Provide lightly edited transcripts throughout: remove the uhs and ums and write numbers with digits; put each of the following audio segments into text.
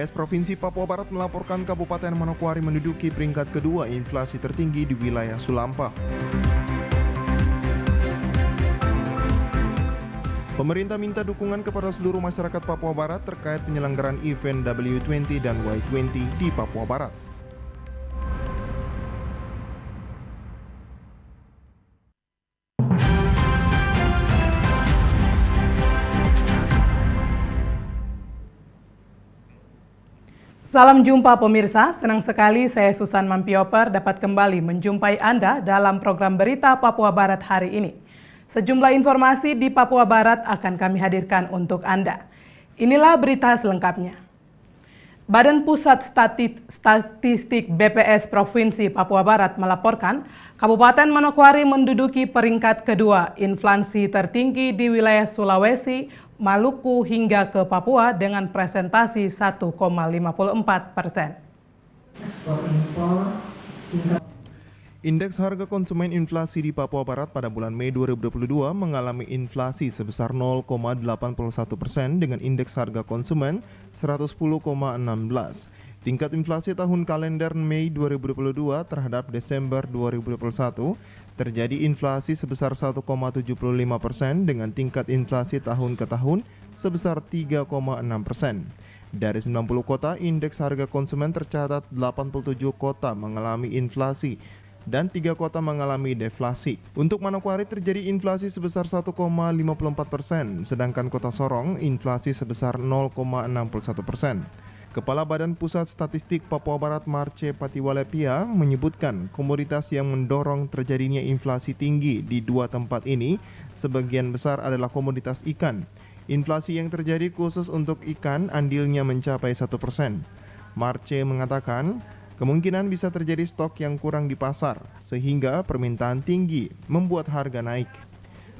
BPS Provinsi Papua Barat melaporkan Kabupaten Manokwari menduduki peringkat kedua inflasi tertinggi di wilayah Sulampah. Pemerintah minta dukungan kepada seluruh masyarakat Papua Barat terkait penyelenggaraan event W20 dan Y20 di Papua Barat. Salam jumpa pemirsa, senang sekali saya Susan Mampioper dapat kembali menjumpai Anda dalam program berita Papua Barat hari ini. Sejumlah informasi di Papua Barat akan kami hadirkan untuk Anda. Inilah berita selengkapnya. Badan Pusat Statistik BPS Provinsi Papua Barat melaporkan Kabupaten Manokwari menduduki peringkat kedua inflasi tertinggi di wilayah Sulawesi, Maluku hingga ke Papua dengan presentasi 1,54%. Indeks harga konsumen inflasi di Papua Barat pada bulan Mei 2022 mengalami inflasi sebesar 0,81% dengan indeks harga konsumen 110,16. Tingkat inflasi tahun kalender Mei 2022 terhadap Desember 2021 terjadi inflasi sebesar 1,75% dengan tingkat inflasi tahun ke tahun sebesar 3,6%. Dari 90 kota, indeks harga konsumen tercatat 87 kota mengalami inflasi dan 3 kota mengalami deflasi. Untuk Manokwari terjadi inflasi sebesar 1,54%, sedangkan Kota Sorong inflasi sebesar 0,61%. Kepala Badan Pusat Statistik Papua Barat Marce Patiwalepia menyebutkan komoditas yang mendorong terjadinya inflasi tinggi di dua tempat ini sebagian besar adalah komoditas ikan. Inflasi yang terjadi khusus untuk ikan andilnya mencapai 1%. Marce mengatakan kemungkinan bisa terjadi stok yang kurang di pasar sehingga permintaan tinggi membuat harga naik.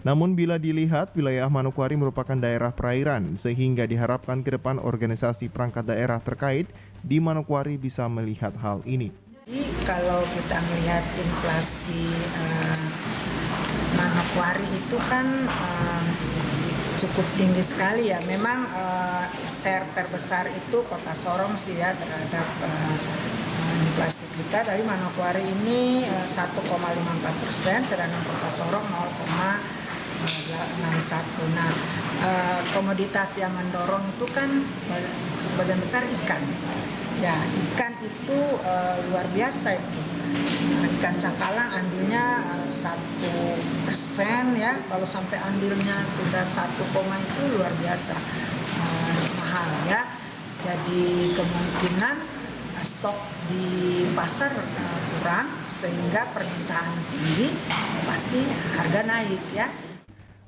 Namun bila dilihat, wilayah Manokwari merupakan daerah perairan sehingga diharapkan ke depan organisasi perangkat daerah terkait di Manokwari bisa melihat hal ini. Jadi kalau kita melihat inflasi Manokwari itu kan cukup tinggi sekali ya. Memang share terbesar itu Kota Sorong sih ya terhadap inflasi kita. Dari Manokwari ini 1,54%, sedangkan Kota Sorong 0,61. Nah, komoditas yang mendorong itu kan sebagian besar ikan. Ya, ikan itu luar biasa itu. Ikan cakalang andilnya 1% ya. Kalau sampai andilnya sudah 1, itu luar biasa mahal ya. Jadi kemungkinan stok di pasar kurang sehingga permintaan tinggi, pasti harga naik ya.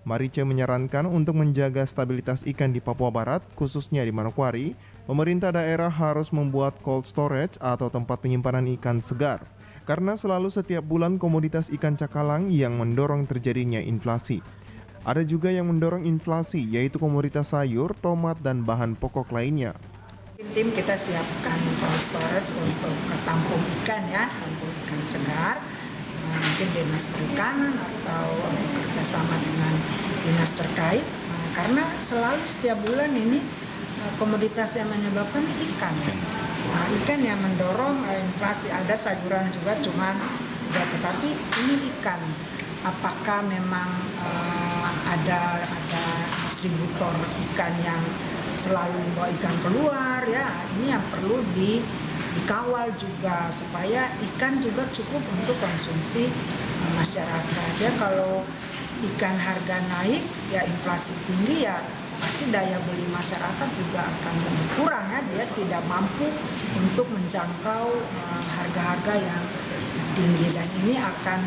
Marice menyarankan untuk menjaga stabilitas ikan di Papua Barat, khususnya di Manokwari, pemerintah daerah harus membuat cold storage atau tempat penyimpanan ikan segar. Karena selalu setiap bulan komoditas ikan cakalang yang mendorong terjadinya inflasi. Ada juga yang mendorong inflasi, yaitu komoditas sayur, tomat, dan bahan pokok lainnya. Tim kita siapkan cold storage untuk tampung ikan ya, tampung ikan segar. Mungkin dinas perikanan atau kerjasama dengan dinas terkait, karena selalu setiap bulan ini komoditas yang menyebabkan ikan. Ikan yang mendorong inflasi, ada sayuran juga cuman ya, tetapi ini ikan. Apakah memang ada distributor ikan yang selalu membawa ikan keluar ya, ini yang perlu dikawal juga supaya ikan juga cukup untuk konsumsi masyarakat ya. Kalau ikan harga naik ya, inflasi tinggi ya, pasti daya beli masyarakat juga akan berkurang ya, dia tidak mampu untuk menjangkau harga-harga yang tinggi dan ini akan.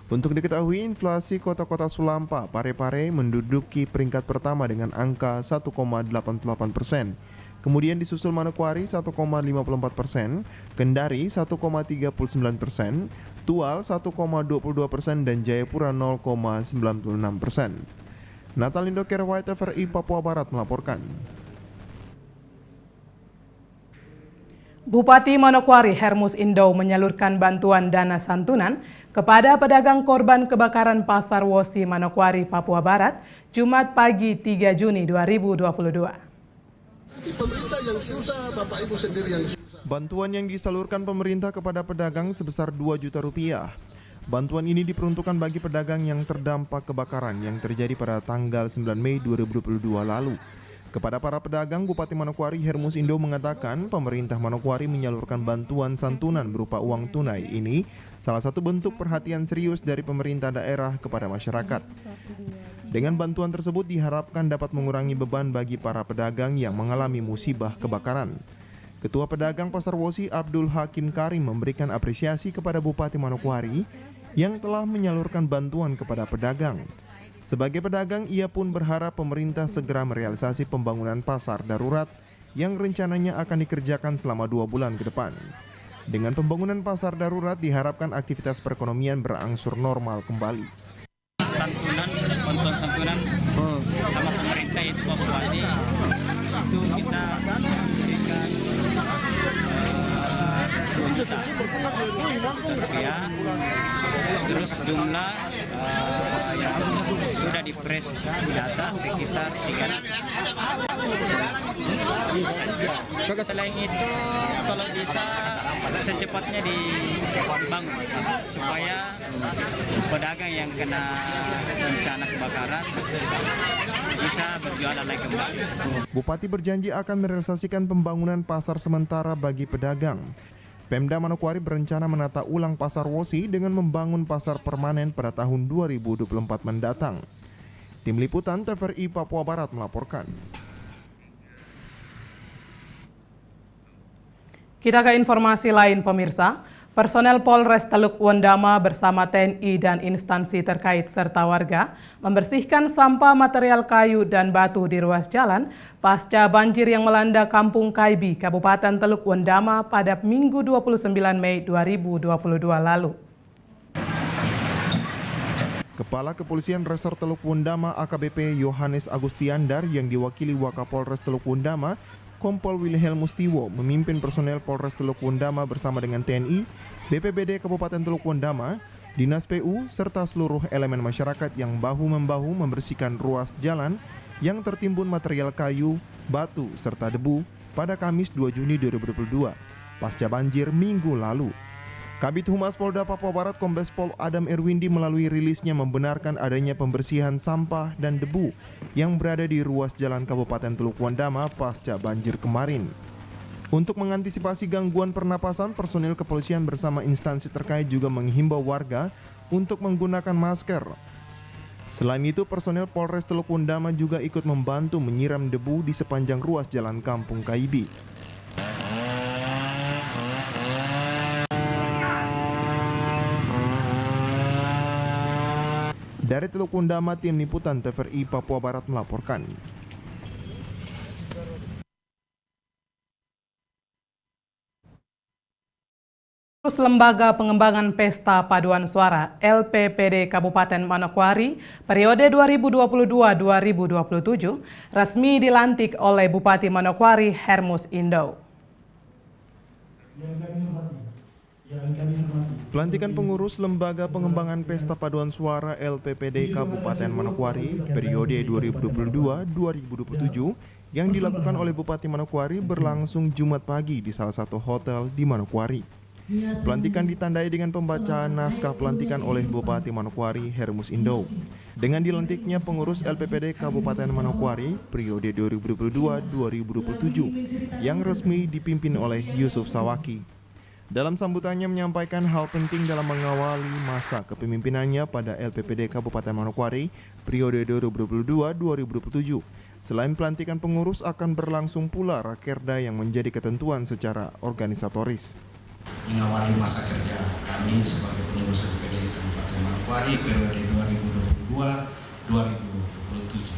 Untuk diketahui, inflasi kota-kota Sulampah, Parepare menduduki peringkat pertama dengan angka 1,88%. Kemudian disusul Manokwari 1,54%, Kendari 1,39%, Tual 1,22% dan Jayapura 0,96%. Natalindo Kerwait FRI Papua Barat melaporkan. Bupati Manokwari Hermus Indo menyalurkan bantuan dana santunan kepada pedagang korban kebakaran Pasar Wosi Manokwari, Papua Barat, Jumat pagi 3 Juni 2022. Pemerintah yang susah, Bapak Ibu sendiri yang susah. Bantuan yang disalurkan pemerintah kepada pedagang sebesar 2 juta rupiah. Bantuan ini diperuntukkan bagi pedagang yang terdampak kebakaran yang terjadi pada tanggal 9 Mei 2022 lalu. Kepada para pedagang, Bupati Manokwari Hermus Indo mengatakan pemerintah Manokwari menyalurkan bantuan santunan berupa uang tunai ini salah satu bentuk perhatian serius dari pemerintah daerah kepada masyarakat. Dengan bantuan tersebut diharapkan dapat mengurangi beban bagi para pedagang yang mengalami musibah kebakaran. Ketua Pedagang Pasar Wosi Abdul Hakim Karim memberikan apresiasi kepada Bupati Manokwari yang telah menyalurkan bantuan kepada pedagang. Sebagai pedagang, ia pun berharap pemerintah segera merealisasi pembangunan pasar darurat yang rencananya akan dikerjakan selama 2 bulan ke depan. Dengan pembangunan pasar darurat diharapkan aktivitas perekonomian berangsur normal kembali. Bantuan santunan sama pemerintah itu Pak Bupati itu kita berikan 2 juta rupiah. Terus jumlah yang sudah dipres di atas sekitar 3. Selain itu kalau bisa secepatnya dibangun supaya pedagang yang kena bencana kebakaran bisa berjualan lagi kembali. Bupati berjanji akan merealisasikan pembangunan pasar sementara bagi pedagang. Pemda Manokwari berencana menata ulang Pasar Wosi dengan membangun pasar permanen pada tahun 2024 mendatang. Tim Liputan TVRI Papua Barat melaporkan. Kita ke informasi lain pemirsa. Personel Polres Teluk Wondama bersama TNI dan instansi terkait serta warga membersihkan sampah material kayu dan batu di ruas jalan pasca banjir yang melanda Kampung Kaibi, Kabupaten Teluk Wondama pada Minggu 29 Mei 2022 lalu. Kepala Kepolisian Resor Teluk Wondama AKBP Yohanes Agustiandar yang diwakili Wakapolres Teluk Wondama Kompol Wilhelm Mustiwo memimpin personel Polres Teluk Wondama bersama dengan TNI, BPBD Kabupaten Teluk Wondama, Dinas PU, serta seluruh elemen masyarakat yang bahu-membahu membersihkan ruas jalan yang tertimbun material kayu, batu, serta debu pada Kamis 2 Juni 2022, pasca banjir minggu lalu. Kabid Humas Polda Papua Barat Kombes Pol Adam Erwindi melalui rilisnya membenarkan adanya pembersihan sampah dan debu yang berada di ruas jalan Kabupaten Teluk Wondama pasca banjir kemarin. Untuk mengantisipasi gangguan pernapasan, personil kepolisian bersama instansi terkait juga menghimbau warga untuk menggunakan masker. Selain itu, personil Polres Teluk Wondama juga ikut membantu menyiram debu di sepanjang ruas jalan Kampung Kaibi. Dari Teluk Wondama, tim liputan TVRI Papua Barat melaporkan. Terus Lembaga Pengembangan Pesta Paduan Suara LPPD Kabupaten Manokwari periode 2022-2027 resmi dilantik oleh Bupati Manokwari Hermus Indo. Pelantikan pengurus Lembaga Pengembangan Pesta Paduan Suara LPPD Kabupaten Manokwari periode 2022-2027 yang dilakukan oleh Bupati Manokwari berlangsung Jumat pagi di salah satu hotel di Manokwari. Pelantikan ditandai dengan pembacaan naskah pelantikan oleh Bupati Manokwari Hermus Indo. Dengan dilantiknya pengurus LPPD Kabupaten Manokwari periode 2022-2027 yang resmi dipimpin oleh Yusuf Sawaki. Dalam sambutannya menyampaikan hal penting dalam mengawali masa kepemimpinannya pada LPPD Kabupaten Manokwari periode 2022-2027. Selain pelantikan pengurus akan berlangsung pula rakerda yang menjadi ketentuan secara organisatoris. Mengawali masa kerja kami sebagai pengurus LPPD Kabupaten Manokwari periode 2022-2027.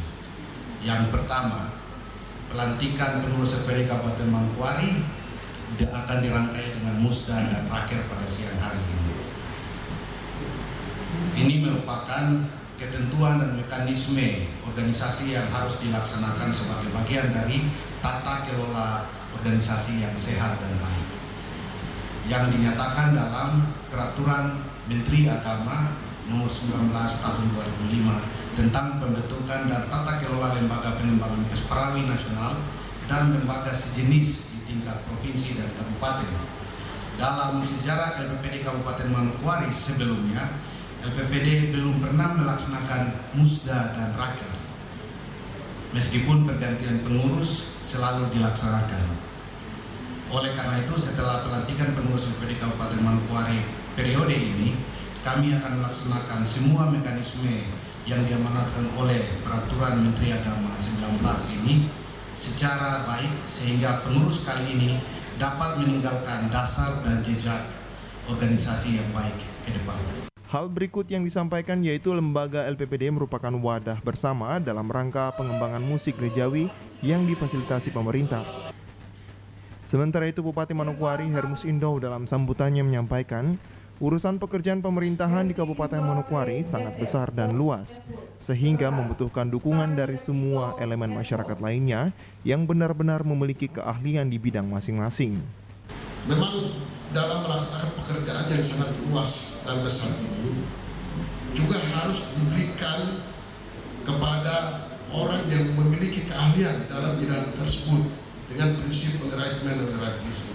Yang pertama, pelantikan pengurus LPPD Kabupaten Manokwari akan dirangkai dengan musda dan raker pada siang hari ini. Ini merupakan ketentuan dan mekanisme organisasi yang harus dilaksanakan sebagai bagian dari tata kelola organisasi yang sehat dan baik, yang dinyatakan dalam Peraturan Menteri Agama Nomor 19 Tahun 2005 tentang pembentukan dan tata kelola Lembaga Pengembangan Pesperawi Nasional dan lembaga sejenis di tingkat provinsi dan kabupaten. Dalam sejarah LPPD Kabupaten Manokwari sebelumnya, LPPD belum pernah melaksanakan musda dan raker. Meskipun pergantian pengurus selalu dilaksanakan. Oleh karena itu, setelah pelantikan pengurus LPPD Kabupaten Manokwari periode ini, kami akan melaksanakan semua mekanisme yang diamanatkan oleh Peraturan Menteri Agama 19 ini secara baik sehingga pengurus kali ini dapat meninggalkan dasar dan jejak organisasi yang baik ke depan. Hal berikut yang disampaikan yaitu lembaga LPPD merupakan wadah bersama dalam rangka pengembangan musik gerejawi yang difasilitasi pemerintah. Sementara itu, Bupati Manokwari Hermus Indow dalam sambutannya menyampaikan, urusan pekerjaan pemerintahan di Kabupaten Manokwari sangat besar dan luas, sehingga membutuhkan dukungan dari semua elemen masyarakat lainnya yang benar-benar memiliki keahlian di bidang masing-masing. Memang dalam melaksanakan pekerjaan yang sangat luas dan besar ini juga harus diberikan kepada orang yang memiliki keahlian dalam bidang tersebut dengan prinsip on the right man on the right place.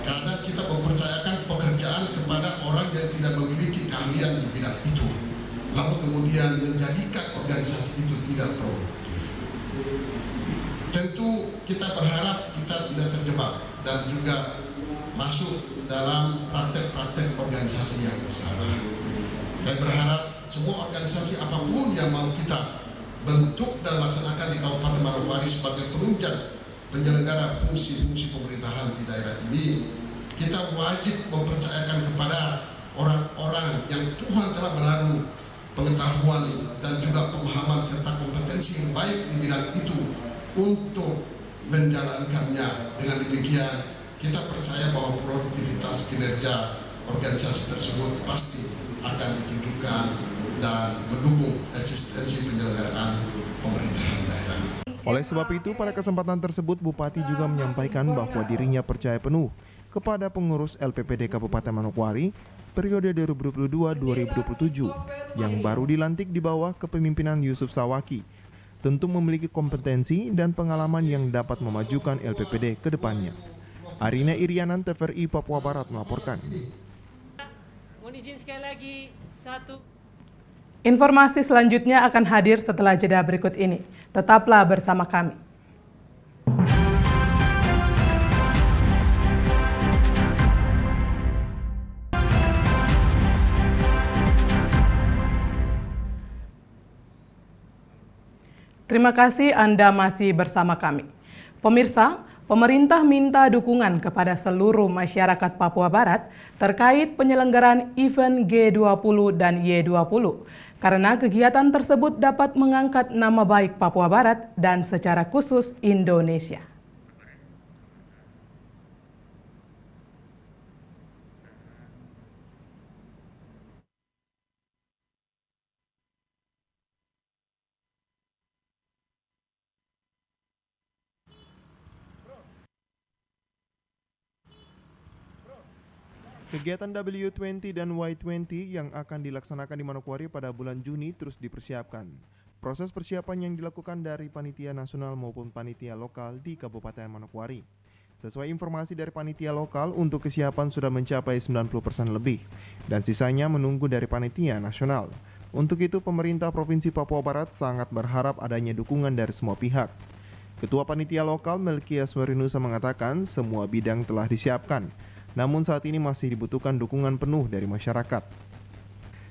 Kadang kita mempercayakan pekerjaan kepada orang yang tidak memiliki keahlian di bidang itu, lalu kemudian menjadikan organisasi itu tidak produktif. Tentu kita berharap kita tidak terjebak dan juga masuk dalam praktek-praktek organisasi yang salah. Saya berharap semua organisasi apapun yang mau kita bentuk dan laksanakan di Kabupaten Manokwari sebagai penunjang penyelenggara fungsi-fungsi pemerintahan di daerah ini, kita wajib mempercayakan kepada orang-orang yang Tuhan telah menaruh pengetahuan dan juga pemahaman serta kompetensi yang baik di bidang itu untuk menjalankannya. Dengan demikian, kita percaya bahwa produktivitas kinerja organisasi tersebut pasti akan ditunjukkan dan mendukung eksistensi penyelenggaraan pemerintahan daerah. Oleh sebab itu, pada kesempatan tersebut Bupati juga menyampaikan bahwa dirinya percaya penuh kepada pengurus LPPD Kabupaten Manokwari periode 2022-2027 yang baru dilantik di bawah kepemimpinan Yusuf Sawaki, tentu memiliki kompetensi dan pengalaman yang dapat memajukan LPPD ke depannya. Arina Irianan, TVRI Papua Barat melaporkan. Mohon izin sekali lagi, satu. Informasi selanjutnya akan hadir setelah jeda berikut ini. Tetaplah bersama kami. Terima kasih Anda masih bersama kami. Pemirsa, pemerintah minta dukungan kepada seluruh masyarakat Papua Barat terkait penyelenggaraan event G20 dan Y20, karena kegiatan tersebut dapat mengangkat nama baik Papua Barat dan secara khusus Indonesia. Kegiatan W20 dan Y20 yang akan dilaksanakan di Manokwari pada bulan Juni terus dipersiapkan. Proses persiapan yang dilakukan dari panitia nasional maupun panitia lokal di Kabupaten Manokwari. Sesuai informasi dari panitia lokal, untuk kesiapan sudah mencapai 90% lebih, dan sisanya menunggu dari panitia nasional. Untuk itu, pemerintah Provinsi Papua Barat sangat berharap adanya dukungan dari semua pihak. Ketua panitia lokal Melkias Warinusa mengatakan semua bidang telah disiapkan, namun saat ini masih dibutuhkan dukungan penuh dari masyarakat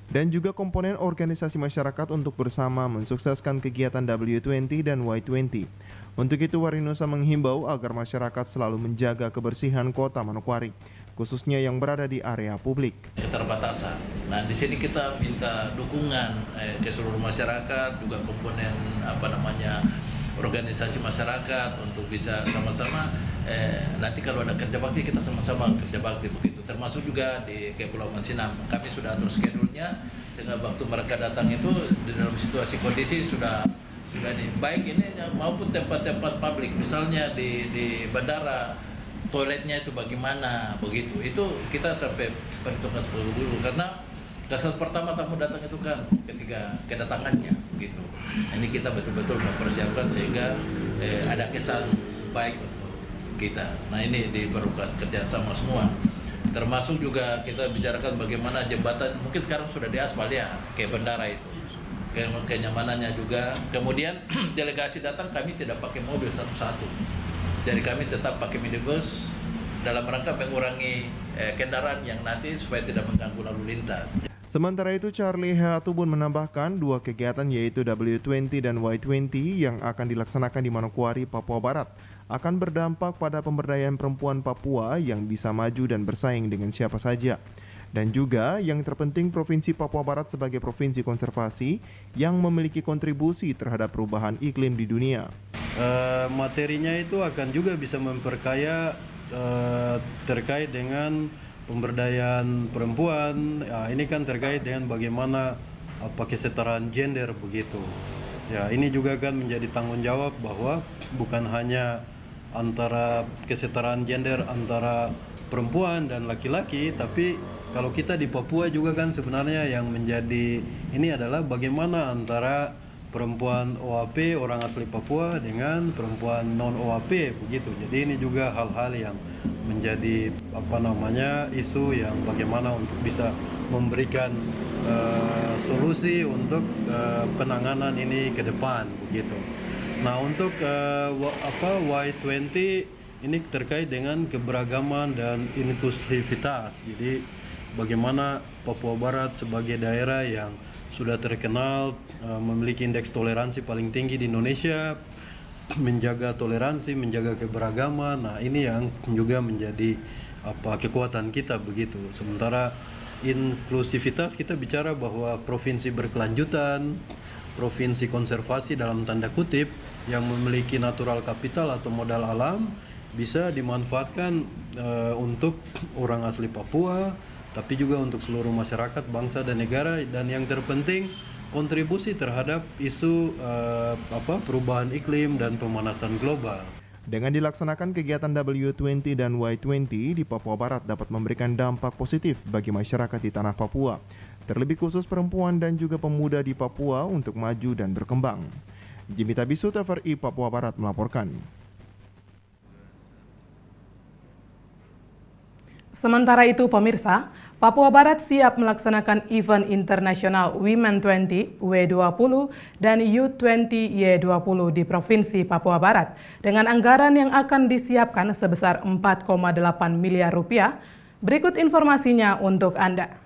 dan juga komponen organisasi masyarakat untuk bersama mensukseskan kegiatan W20 dan Y20. Untuk itu, Warinusa menghimbau agar masyarakat selalu menjaga kebersihan kota Manokwari, khususnya yang berada di area publik. Keterbatasan. Nah, di sini kita minta dukungan ke seluruh masyarakat, juga komponen organisasi masyarakat untuk bisa sama-sama nanti kalau ada kerja bakti kita sama-sama kerja bakti begitu. Termasuk juga di Kepulauan Sinam. Kami sudah atur schedule-nya sehingga waktu mereka datang itu di dalam situasi kondisi sudah ini baik ini maupun tempat-tempat publik, misalnya di bandara toiletnya itu bagaimana begitu. Itu kita sampai perhitungkan dulu karena dasar pertama tamu datang itu kan ketika kedatangannya gitu. Ini kita betul-betul mempersiapkan sehingga ada kesan baik untuk kita. Nah ini diperlukan kerjasama semua. Termasuk juga kita bicarakan bagaimana jembatan, mungkin sekarang sudah diaspal ya, kayak bandara itu. Kenyamanannya juga. Kemudian delegasi datang, kami tidak pakai mobil satu-satu. Jadi kami tetap pakai minibus dalam rangka mengurangi kendaraan yang nanti supaya tidak mengganggu lalu lintas. Sementara itu, Charlie Heatubun menambahkan 2 kegiatan yaitu W20 dan Y20 yang akan dilaksanakan di Manokwari, Papua Barat akan berdampak pada pemberdayaan perempuan Papua yang bisa maju dan bersaing dengan siapa saja. Dan juga yang terpenting Provinsi Papua Barat sebagai provinsi konservasi yang memiliki kontribusi terhadap perubahan iklim di dunia. Materinya itu akan juga bisa memperkaya terkait dengan pemberdayaan perempuan. Ya, ini kan terkait dengan bagaimana kesetaraan gender begitu. Ya, ini juga kan menjadi tanggung jawab bahwa bukan hanya antara kesetaraan gender antara perempuan dan laki-laki, tapi kalau kita di Papua juga kan sebenarnya yang menjadi ini adalah bagaimana antara perempuan OAP orang asli Papua dengan perempuan non OAP begitu. Jadi ini juga hal-hal yang menjadi isu yang bagaimana untuk bisa memberikan solusi untuk penanganan ini ke depan begitu. Nah, untuk Y20 ini terkait dengan keberagaman dan inklusivitas. Jadi bagaimana Papua Barat sebagai daerah yang sudah terkenal memiliki indeks toleransi paling tinggi di Indonesia, menjaga toleransi, menjaga keberagaman. Nah, ini yang juga menjadi kekuatan kita begitu. Sementara inklusivitas kita bicara bahwa provinsi berkelanjutan, provinsi konservasi dalam tanda kutip yang memiliki natural capital atau modal alam bisa dimanfaatkan untuk orang asli Papua, tapi juga untuk seluruh masyarakat, bangsa dan negara, dan yang terpenting kontribusi terhadap isu perubahan iklim dan pemanasan global. Dengan dilaksanakan kegiatan W20 dan Y20 di Papua Barat dapat memberikan dampak positif bagi masyarakat di tanah Papua, terlebih khusus perempuan dan juga pemuda di Papua untuk maju dan berkembang. Jimmy Tabisu, TVRI Papua Barat melaporkan. Sementara itu, pemirsa, Papua Barat siap melaksanakan event internasional Women 20 W20 dan U20 Y20 di Provinsi Papua Barat dengan anggaran yang akan disiapkan sebesar 4,8 miliar rupiah. Berikut informasinya untuk Anda.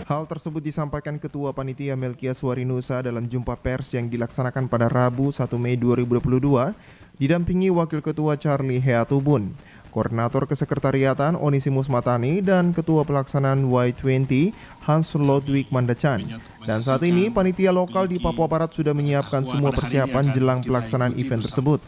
Hal tersebut disampaikan Ketua Panitia Melkias Warinusa dalam jumpa pers yang dilaksanakan pada Rabu 1 Mei 2022, didampingi Wakil Ketua Charlie Heatubun, Koordinator Kesekretariatan Onisimus Matani, dan Ketua Pelaksanaan Y20 Hans Lodwig Mandacan. Dan saat ini, panitia lokal di Papua Barat sudah menyiapkan semua persiapan jelang pelaksanaan event tersebut.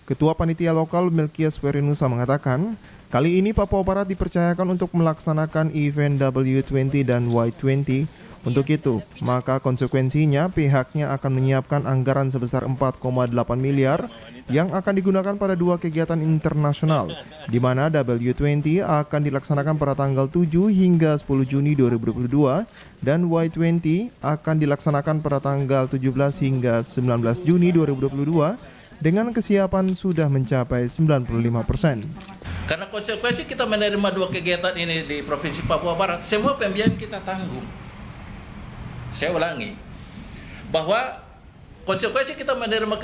Ketua Panitia Lokal Melkias Warinusa mengatakan, kali ini Papua Barat dipercayakan untuk melaksanakan event W20 dan Y20. Untuk itu, maka konsekuensinya pihaknya akan menyiapkan anggaran sebesar 4,8 miliar yang akan digunakan pada 2 kegiatan internasional, di mana W20 akan dilaksanakan pada tanggal 7 hingga 10 Juni 2022 dan Y20 akan dilaksanakan pada tanggal 17 hingga 19 Juni 2022 dengan kesiapan sudah mencapai 95%. Karena konsekuensi kita menerima 2 kegiatan ini di Provinsi Papua Barat, semua pembiayaan kita tanggung. Saya ulangi, bahwa konsekuensi kita menerima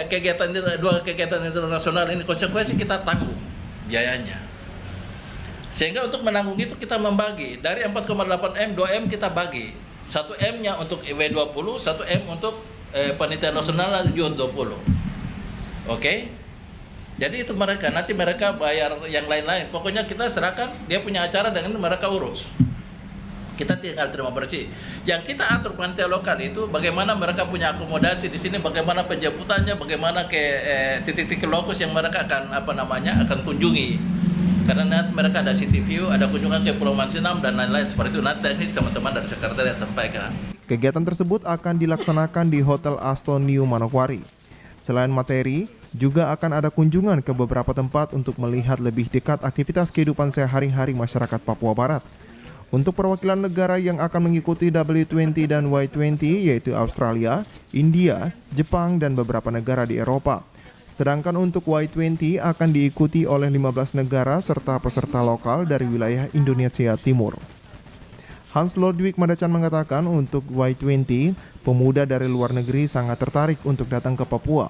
kegiatan 2 kegiatan internasional ini, konsekuensi kita tanggung biayanya. Sehingga untuk menanggung itu kita membagi dari 4,8 M, 2 M kita bagi. 1 M-nya untuk W20, 1 M untuk panitia nasional U20. Oke? Jadi itu mereka, nanti mereka bayar yang lain-lain. Pokoknya kita serahkan, dia punya acara dengan mereka urus. Kita tinggal terima bersih. Yang kita atur panitia lokal itu bagaimana mereka punya akomodasi di sini, bagaimana penjemputannya, bagaimana ke titik-titik lokus yang mereka akan akan kunjungi. Karena nanti mereka ada city view, ada kunjungan ke Pulau Mansinam dan lain-lain seperti itu. Nanti teknis teman-teman dari sekretariat sampaikan. Kegiatan tersebut akan dilaksanakan di Hotel Aston New Manokwari. Selain materi, juga akan ada kunjungan ke beberapa tempat untuk melihat lebih dekat aktivitas kehidupan sehari-hari masyarakat Papua Barat. Untuk perwakilan negara yang akan mengikuti W20 dan Y20 yaitu Australia, India, Jepang, dan beberapa negara di Eropa. Sedangkan untuk Y20 akan diikuti oleh 15 negara serta peserta lokal dari wilayah Indonesia Timur. Hans Lodwijk Madachan mengatakan untuk Y20, pemuda dari luar negeri sangat tertarik untuk datang ke Papua.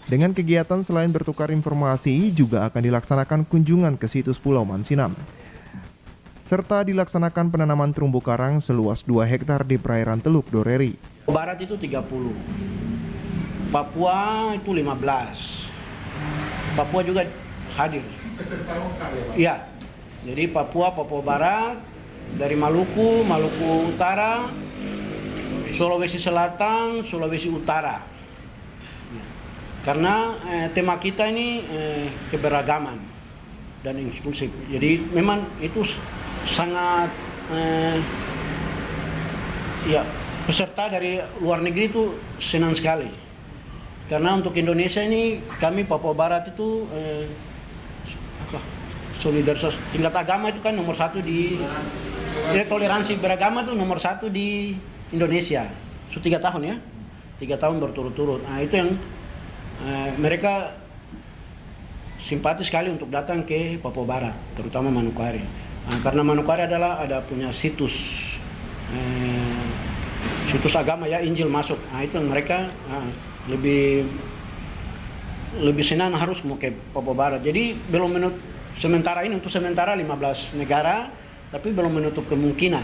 Dengan kegiatan selain bertukar informasi, juga akan dilaksanakan kunjungan ke situs Pulau Mansinam. Serta dilaksanakan penanaman terumbu karang seluas 2 hektar di perairan Teluk Doreri. Barat itu 30, Papua itu 15. Papua juga hadir. Peserta lokal ya Pak? Iya, jadi Papua Barat, dari Maluku, Maluku Utara, Sulawesi Selatan, Sulawesi Utara. Karena tema kita ini keberagaman dan inklusif. Jadi memang itu sangat peserta dari luar negeri itu senang sekali. Karena untuk Indonesia ini kami Papua Barat itu solidaritas tingkat agama itu kan nomor 1 di toleransi beragama itu nomor 1 di Indonesia. 3 tahun ya, 3 tahun berturut-turut. Nah itu yang mereka simpati sekali untuk datang ke Papua Barat, terutama Manokwari. Nah, karena Manokwari ada punya situs agama ya, Injil masuk. Nah itu mereka lebih senang harus mau ke Papua Barat. Jadi belum menutup sementara ini, untuk sementara 15 negara, tapi belum menutup kemungkinan.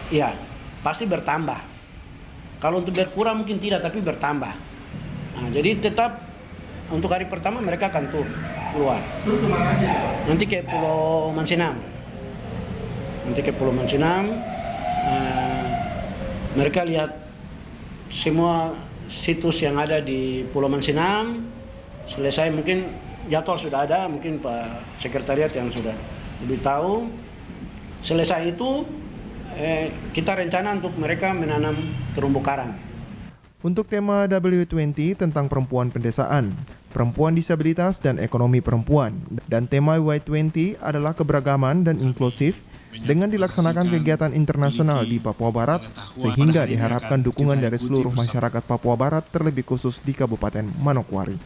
Ya, pasti bertambah. Kalau untuk berkurang mungkin tidak, tapi bertambah. Nah, jadi tetap untuk hari pertama mereka akan keluar. Tur kemana aja? Nanti ke Pulau Mansinam. Mereka lihat semua situs yang ada di Pulau Mansinam. Selesai mungkin jadwal sudah ada, mungkin Pak Sekretariat yang sudah lebih tahu. Selesai itu kita rencana untuk mereka menanam terumbu karang. Untuk tema W20 tentang perempuan pedesaan, perempuan disabilitas dan ekonomi perempuan, dan tema Y20 adalah keberagaman dan inklusif dengan dilaksanakan kegiatan internasional di Papua Barat, sehingga diharapkan dukungan dari seluruh masyarakat Papua Barat, terlebih khusus di Kabupaten Manokwari.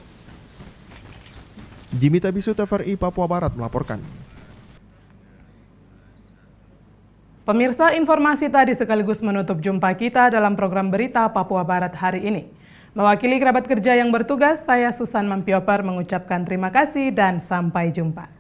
Jimmy Tabisu, TVRI Papua Barat melaporkan. Pemirsa, informasi tadi sekaligus menutup jumpa kita dalam program berita Papua Barat hari ini. Mewakili kerabat kerja yang bertugas, saya Susan Mampioper mengucapkan terima kasih dan sampai jumpa.